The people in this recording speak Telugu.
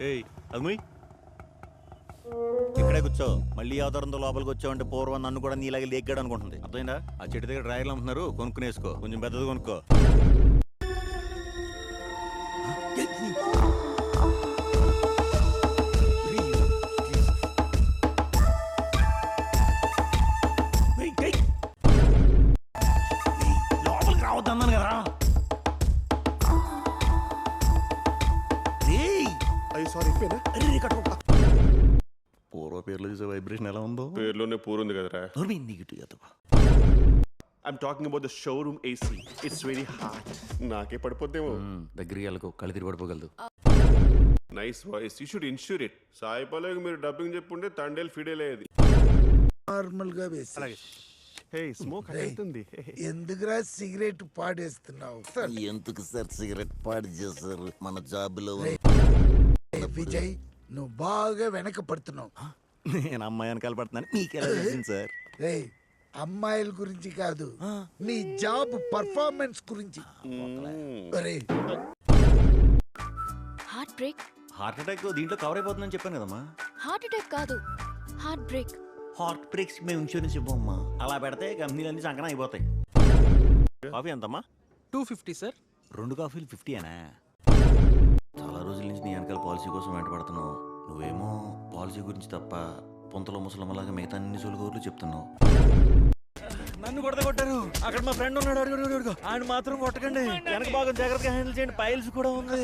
ఏయ్ అమ్మాయి ఇక్కడే కూర్చో. మళ్ళీ అవతారంతో లోపలికి వచ్చావంటే పూర్వం నన్ను కూడా నీలాగే లేగ్గాడు అనుకుంటుంది. అర్థమైందా? ఆ చెట్టు దగ్గర డ్రాయర్లు అమ్ముతున్నారు, కొనుక్కునేసుకో. కొంచెం పెద్దది కొనుక్కో. లోపలికి రావద్దన్నాను కదా. పూర్వ పేర్లు చూసే వైబ్రేషన్ ఎలా ఉందో. పేర్లోనే పూరుంది కదరా. I'm talking about the showroom AC. It's very hot. నాకే పడిపోద్దేమో. దగ్గరికి వెళ్ళకు, కళ్ళు తిరిగి పడిపోగలదు. Nice voice. You should insure it. Sai పల్లవికి మీరు డబ్బింగ్ చెప్పుంటే తండేలు ఫిడేల్ అయ్యేది. నార్మల్ గా వేసి హే స్మోక్ అవుతుంది. ఎందుకురా సిగరెట్ పాడేస్తున్నావు? ఎందుకు సార్ సిగరెట్ పాడు చేశారు? మన జాబులో విజయ్, నువ్వు బాగా వెనక పడుతున్నావు. నేను అమ్మాయి వెనకాల పడుతున్నాను, మీకెలా తెలిసింది సార్? రేయ్, అమ్మాయిల గురించి కాదు, నీ జాబ్ పర్ఫార్మెన్స్ గురించి. రేయ్, హార్ట్ బ్రేక్. హార్ట్ అటాక్ దీంట్లో కవర్ అయిపోతుందని చెప్పాను కదమ్మా. హార్ట్ అటాక్ కాదు, హార్ట్ బ్రేక్. హార్ట్ బ్రేక్స్ మేము ఇన్సూరెన్స్ ఇవ్వమ్మా. అలా పెడితే కంపెనీలన్నీ సంకన అయిపోతాయి. కాఫీ ఎంతమ్మా? 250 సార్. 2 కాఫీలు 50 అనా? చాలా రోజుల నుంచి నీ వెనకాల పాలసీ కోసం వెంటబడుతున్నావు. నువ్వేమో పాలసీ గురించి తప్ప పొంతలో ముసలమ్మలాగా మిగతా అన్ని సొలుగోర్లు చెప్తున్నావు. నన్ను కొట్టారు. అక్కడ మా ఫ్రెండ్ ఉన్నాడు, అడుగు. ఆయన మాత్రం కొట్టకండి. వెనక బాగా జాగ్రత్తగా హ్యాండిల్ చేయండి, పైల్స్ కూడా ఉంది.